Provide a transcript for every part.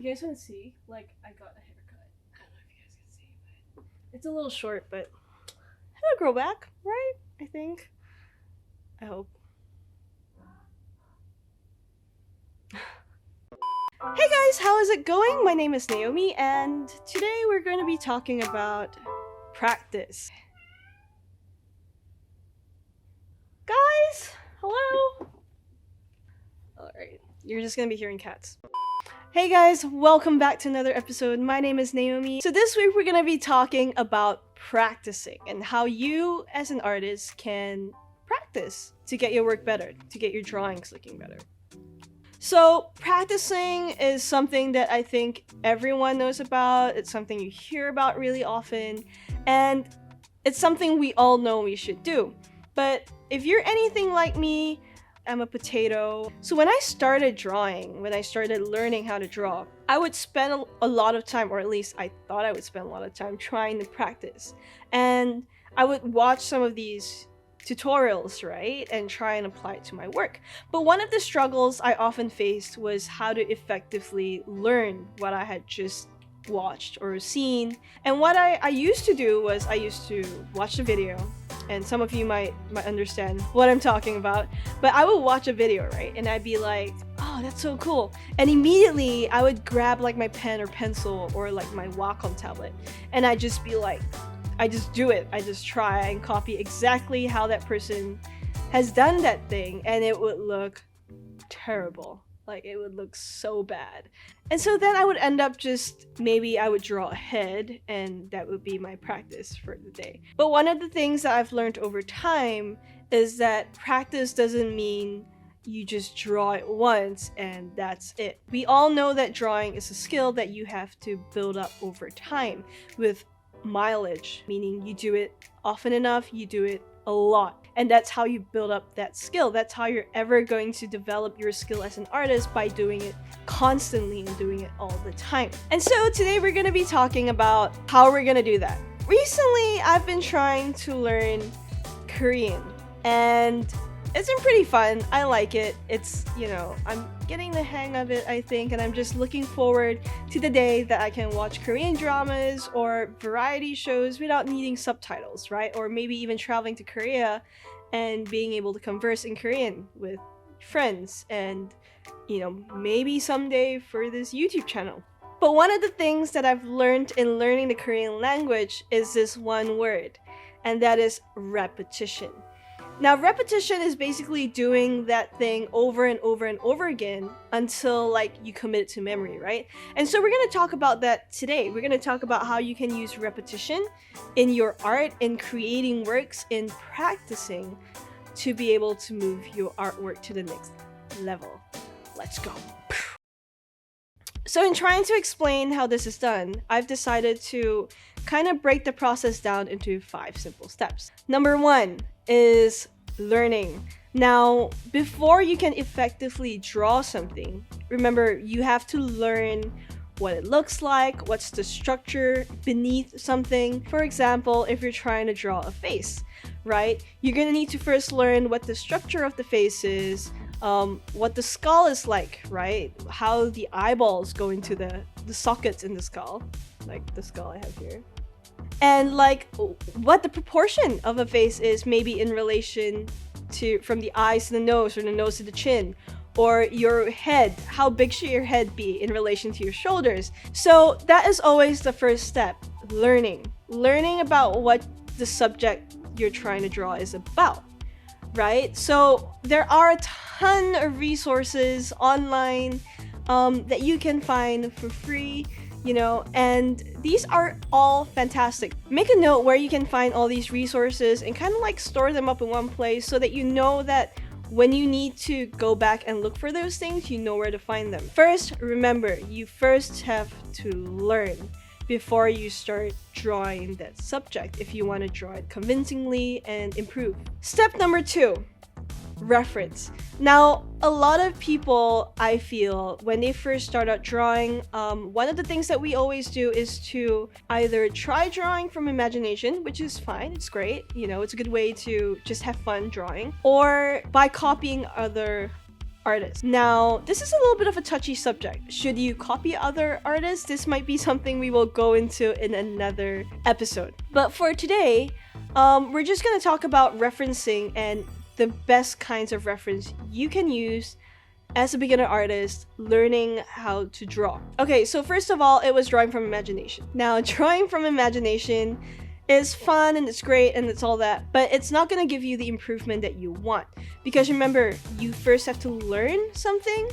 You guys want to see? Like, I got a haircut. I don't know if you guys can see, but it's a little short, but it'll grow back, right? I think. I hope. Hey guys, how is it going? My name is Naomi, and today we're going to be talking about practice. Guys, hello? Alright, you're just going to be hearing cats. Hey guys, welcome back to another episode. My name is Naomi. So this week we're going to be talking about practicing and how you as an artist can practice to get your work better, to get your drawings looking better. So practicing is something that I think everyone knows about. It's something you hear about really often, and it's something we all know we should do. But if you're anything like me, I'm a potato. So when I started drawing, when I started learning how to draw, I would spend a lot of time, or at least I thought I would spend a lot of time trying to practice. And I would watch some of these tutorials, right? And try and apply it to my work. But one of the struggles I often faced was how to effectively learn what I had just watched or seen. And what I used to do was I used to watch the video, and some of you might understand what I'm talking about, but I would watch a video, right? And I'd be like, oh, that's so cool. And immediately I would grab like my pen or pencil or like my Wacom tablet, and I'd just be like, I just do it. I just try and copy exactly how that person has done that thing, and it would look terrible. Like, it would look so bad. And so then I would end up maybe I would draw a head, and that would be my practice for the day. But one of the things that I've learned over time is that practice doesn't mean you just draw it once and that's it. We all know that drawing is a skill that you have to build up over time with mileage, meaning you do it often enough, you do it a lot, and that's how you build up that skill. That's how you're ever going to develop your skill as an artist, by doing it constantly and doing it all the time. And so today we're going to be talking about how we're going to do that. Recently I've been trying to learn Korean, and it's been pretty fun. I like it. It's, I'm getting the hang of it, I think, and I'm just looking forward to the day that I can watch Korean dramas or variety shows without needing subtitles, right? Or maybe even traveling to Korea and being able to converse in Korean with friends, and, maybe someday for this YouTube channel. But one of the things that I've learned in learning the Korean language is this one word, and that is repetition. Now, repetition is basically doing that thing over and over and over again until you commit it to memory, right? And so we're going to talk about that today. We're going to talk about how you can use repetition in your art, in creating works, in practicing to be able to move your artwork to the next level. Let's go. So in trying to explain how this is done, I've decided to kind of break the process down into 5 simple steps. Number 1 is learning. Now, before you can effectively draw something, remember, you have to learn what it looks like, what's the structure beneath something. For example, if you're trying to draw a face, right? You're gonna need to first learn what the structure of the face is, what the skull is like, right? How the eyeballs go into the sockets in the skull, like the skull I have here. And what the proportion of a face is, maybe in relation to from the eyes to the nose, or the nose to the chin, or your head. How big should your head be in relation to your shoulders? So that is always the first step, learning about what the subject you're trying to draw is about, right? So there are a ton of resources online that you can find for free, and these are all fantastic. Make a note where you can find all these resources and kind of store them up in one place, so that you know that when you need to go back and look for those things, you know where to find them. First, remember, you first have to learn before you start drawing that subject if you want to draw it convincingly and improve. Step number 2, reference. Now, a lot of people, I feel, when they first start out drawing, one of the things that we always do is to either try drawing from imagination, which is fine, it's great, it's a good way to just have fun drawing, or by copying other artists. Now, this is a little bit of a touchy subject. Should you copy other artists? This might be something we will go into in another episode. But for today, we're just going to talk about referencing and the best kinds of reference you can use as a beginner artist learning how to draw. Okay, so first of all, it was drawing from imagination. Now, drawing from imagination is fun and it's great and it's all that, but it's not going to give you the improvement that you want. Because remember, you first have to learn something,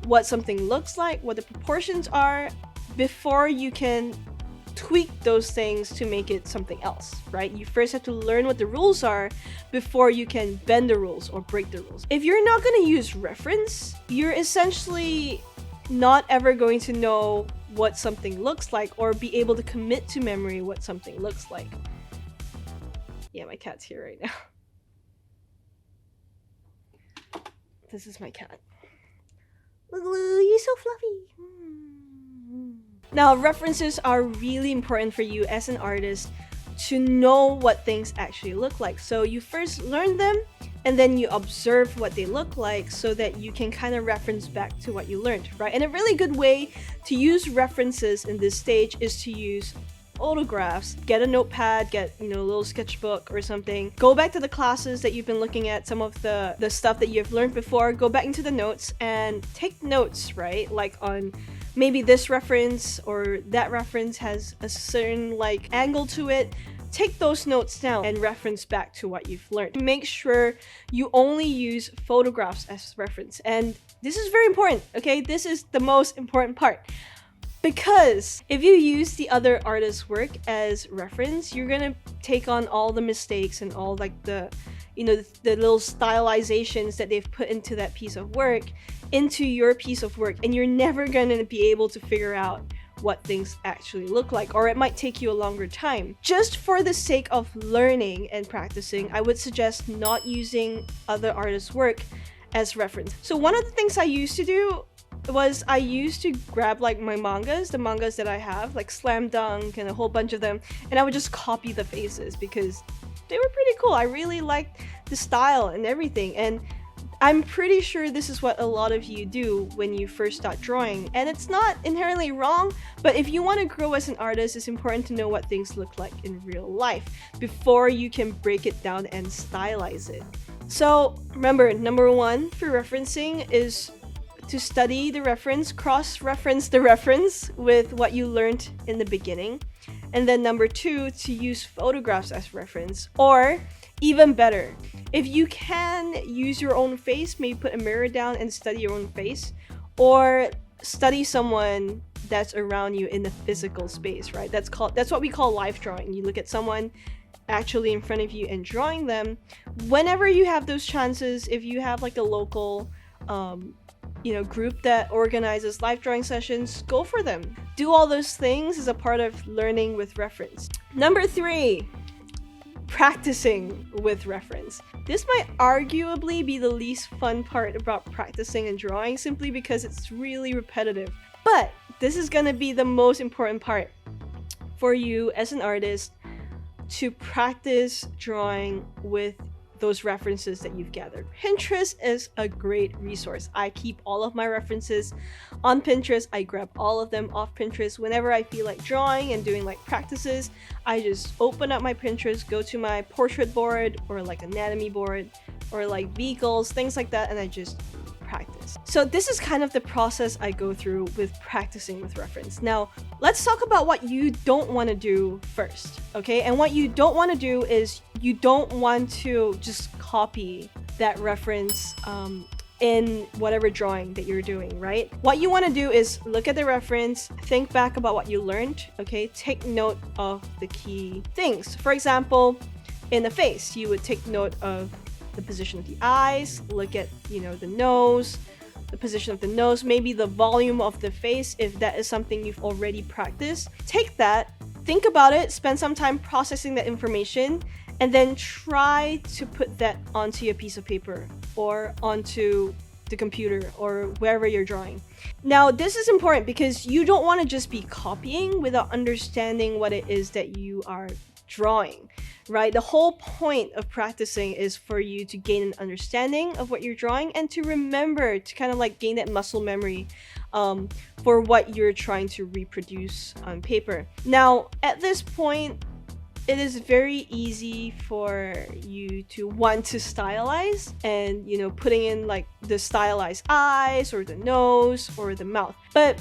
what something looks like, what the proportions are, before you can tweak those things to make it something else, right? You first have to learn what the rules are before you can bend the rules or break the rules. If you're not going to use reference, you're essentially not ever going to know what something looks like or be able to commit to memory what something looks like. Yeah, my cat's here right now. This is my cat. Lulu, you're so fluffy. Now, references are really important for you as an artist to know what things actually look like. So you first learn them and then you observe what they look like so that you can kind of reference back to what you learned, right? And a really good way to use references in this stage is to use photographs. Get a notepad, get a little sketchbook or something. Go back to the classes that you've been looking at, some of the stuff that you've learned before. Go back into the notes and take notes, right? Like on maybe this reference or that reference has a certain angle to it. Take those notes down and reference back to what you've learned. Make sure you only use photographs as reference. And this is very important, okay? This is the most important part. Because if you use the other artist's work as reference, you're gonna take on all the mistakes and all the little stylizations that they've put into that piece of work into your piece of work, and you're never gonna be able to figure out what things actually look like, or it might take you a longer time. Just for the sake of learning and practicing, I would suggest not using other artists' work as reference. So one of the things I used to do was I used to grab my mangas, the mangas that I have, like Slam Dunk and a whole bunch of them, and I would just copy the faces because they were pretty cool. I really liked the style and everything, and I'm pretty sure this is what a lot of you do when you first start drawing, and it's not inherently wrong, but if you want to grow as an artist, it's important to know what things look like in real life before you can break it down and stylize it. So remember, number one for referencing is to study the reference, cross-reference the reference with what you learned in the beginning. And then number two, to use photographs as reference. Or even better, if you can use your own face, maybe put a mirror down and study your own face, or study someone that's around you in the physical space, right? That's what we call live drawing. You look at someone actually in front of you and drawing them. Whenever you have those chances, if you have a local group that organizes live drawing sessions, go for them. Do all those things as a part of learning with reference. Number three, practicing with reference. This might arguably be the least fun part about practicing and drawing, simply because it's really repetitive. But this is gonna be the most important part for you as an artist, to practice drawing with those references that you've gathered. Pinterest is a great resource. I keep all of my references on Pinterest. I grab all of them off Pinterest. Whenever I feel like drawing and doing practices, I just open up my Pinterest, go to my portrait board or anatomy board or vehicles, things like that, and I just practice. So this is kind of the process I go through with practicing with reference. Now, let's talk about what you don't want to do first, okay? And what you don't want to do is you don't want to just copy that reference in whatever drawing that you're doing, right? What you want to do is look at the reference, think back about what you learned, okay? Take note of the key things. For example, in the face, you would take note of the position of the eyes, look at, the nose, the position of the nose, maybe the volume of the face, if that is something you've already practiced. Take that, think about it, spend some time processing that information, and then try to put that onto a piece of paper or onto the computer or wherever you're drawing. Now, this is important because you don't want to just be copying without understanding what it is that you are drawing, right? The whole point of practicing is for you to gain an understanding of what you're drawing and to remember, to kind of like gain that muscle memory for what you're trying to reproduce on paper. Now, at this point, it is very easy for you to want to stylize and, you know, putting in like the stylized eyes or the nose or the mouth. But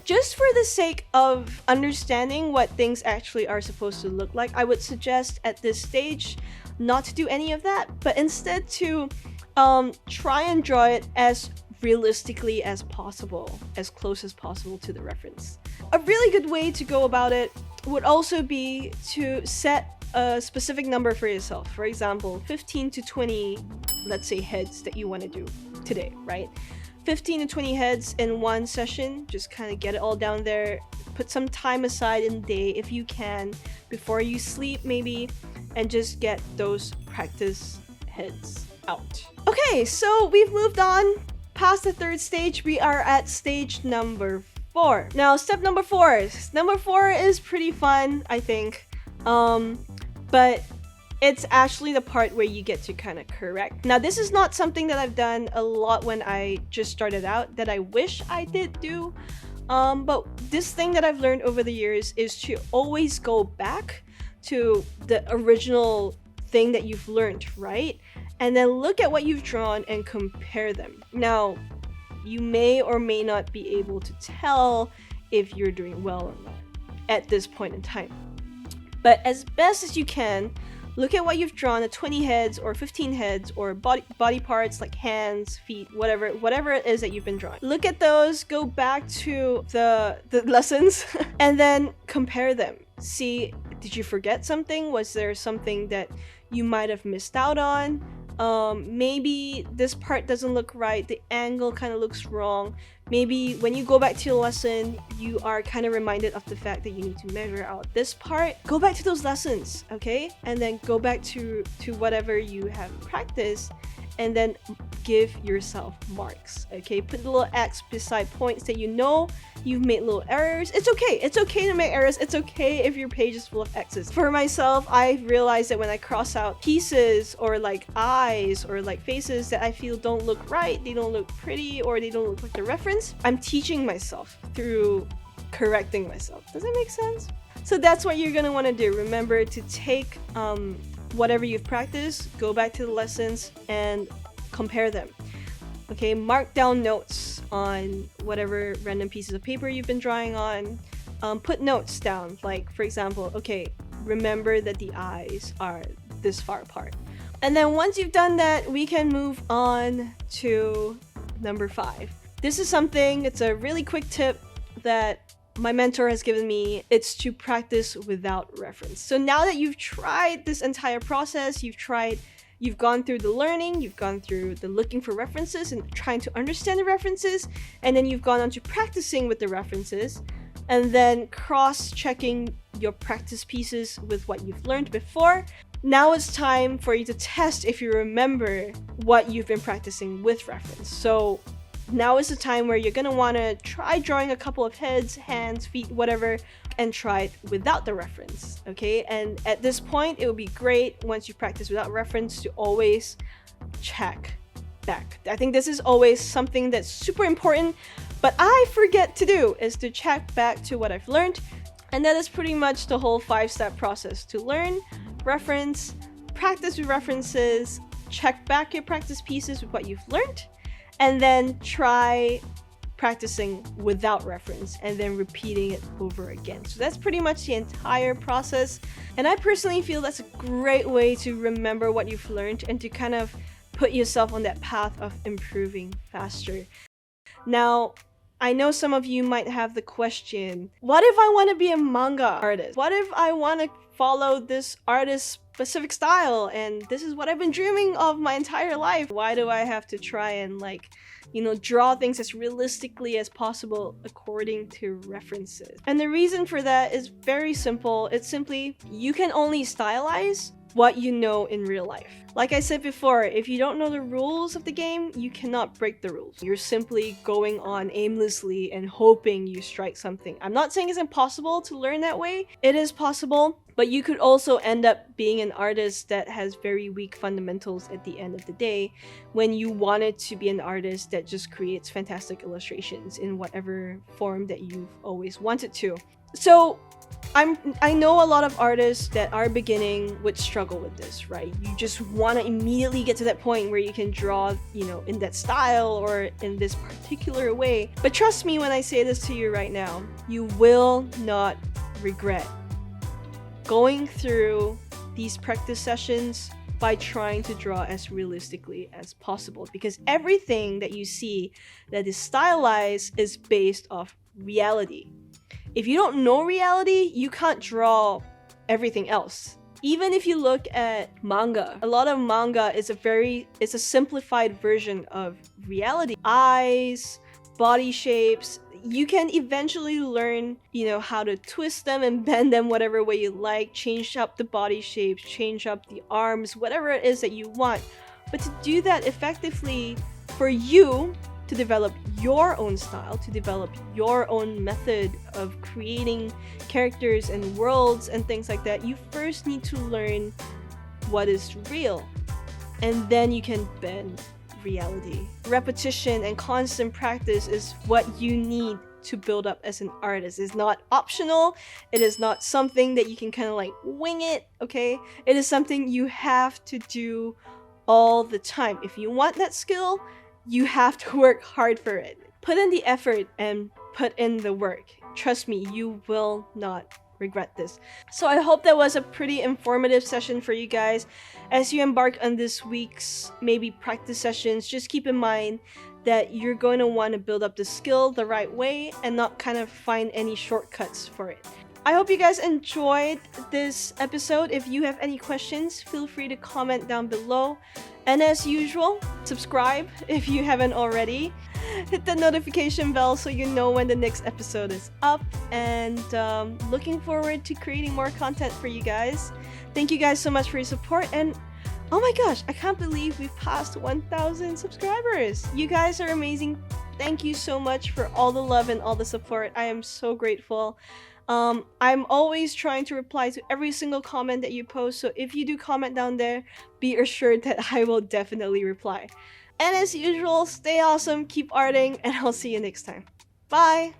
just for the sake of understanding what things actually are supposed to look like, I would suggest at this stage not to do any of that, but instead to try and draw it as realistically as possible, as close as possible to the reference. A really good way to go about it would also be to set a specific number for yourself. For example, 15 to 20, let's say, heads that you want to do today, right? 15 to 20 heads in one session. Just kind of get it all down there. Put some time aside in the day if you can, before you sleep maybe, and just get those practice heads out. Okay, so we've moved on past the third stage. We are at stage number 4. Now, step number 4. Number 4 is pretty fun, I think. But it's actually the part where you get to kind of correct. Now, this is not something that I've done a lot when I just started out that I wish I did do. But this thing that I've learned over the years is to always go back to the original thing that you've learned, right? And then look at what you've drawn and compare them. Now, you may or may not be able to tell if you're doing well or not at this point in time. But as best as you can, look at what you've drawn, the 20 heads or 15 heads or body parts like hands, feet, whatever it is that you've been drawing. Look at those, go back to the lessons and then compare them. See, did you forget something? Was there something that you might have missed out on? Maybe this part doesn't look right, the angle kind of looks wrong. Maybe when you go back to your lesson, you are kind of reminded of the fact that you need to measure out this part. Go back to those lessons, okay? And then go back to whatever you have practiced and then give yourself marks, okay? Put a little X beside points that you know you've made little errors. It's okay. It's okay to make errors. It's okay if your page is full of X's. For myself, I've realized that when I cross out pieces or like eyes or like faces that I feel don't look right, they don't look pretty, or they don't look like the reference, I'm teaching myself through correcting myself. Does that make sense? So that's what you're gonna want to do. Remember to take whatever you've practiced, go back to the lessons and compare them. Okay, mark down notes on whatever random pieces of paper you've been drawing on. Put notes down, like for example, okay, remember that the eyes are this far apart. And then once you've done that, we can move on to number 5. This is something, it's a really quick tip that my mentor has given me. It's to practice without reference. So now that you've tried this entire process, you've gone through the learning, you've gone through the looking for references and trying to understand the references, and then you've gone on to practicing with the references, and then cross-checking your practice pieces with what you've learned before. Now it's time for you to test if you remember what you've been practicing with reference. So now is the time where you're going to want to try drawing a couple of heads, hands, feet, whatever, and try it without the reference, okay? And at this point, it would be great once you practice without reference to always check back. I think this is always something that's super important, but I forget to do, is to check back to what I've learned. And that is pretty much the whole 5-step process: to learn, reference, practice with references, check back your practice pieces with what you've learned, and then try practicing without reference and then repeating it over again. So that's pretty much the entire process. And I personally feel that's a great way to remember what you've learned and to kind of put yourself on that path of improving faster. Now, I know some of you might have the question, what if I want to be a manga artist? What if I want to follow this artist's specific style and this is what I've been dreaming of my entire life? Why do I have to try and draw things as realistically as possible according to references? And the reason for that is very simple. It's simply, you can only stylize what you know in real life. Like I said before, if you don't know the rules of the game, you cannot break the rules. You're simply going on aimlessly and hoping you strike something. I'm not saying it's impossible to learn that way. It is possible, but you could also end up being an artist that has very weak fundamentals at the end of the day when you wanted to be an artist that just creates fantastic illustrations in whatever form that you've always wanted to. So I know a lot of artists that are beginning would struggle with this, right? You just want to immediately get to that point where you can draw, you know, in that style or in this particular way. But trust me when I say this to you right now, you will not regret going through these practice sessions by trying to draw as realistically as possible, because everything that you see that is stylized is based off reality. If you don't know reality, you can't draw everything else. Even if you look at manga, a lot of manga is it's a simplified version of reality. Eyes, body shapes, you can eventually learn, you know, how to twist them and bend them whatever way you like, change up the body shapes, change up the arms, whatever it is that you want. But to do that effectively, for you to develop your own style, to develop your own method of creating characters and worlds and things like that, you first need to learn what is real, and then you can bend reality. Repetition and constant practice is what you need to build up as an artist. It's not optional. It is not something that you can kind of like wing it, okay? It is something you have to do all the time. If you want that skill, you have to work hard for it. Put in the effort and put in the work. Trust me, you will not regret this. So I hope that was a pretty informative session for you guys. As you embark on this week's maybe practice sessions, just keep in mind that you're going to want to build up the skill the right way and not kind of find any shortcuts for it. I hope you guys enjoyed this episode. If you have any questions, feel free to comment down below. And as usual, subscribe if you haven't already. Hit the notification bell so you know when the next episode is up. And looking forward to creating more content for you guys. Thank you guys so much for your support. And oh my gosh, I can't believe we've passed 1,000 subscribers. You guys are amazing. Thank you so much for all the love and all the support. I am so grateful. I'm always trying to reply to every single comment that you post, so if you do comment down there, be assured that I will definitely reply. And as usual, stay awesome, keep arting, and I'll see you next time. Bye!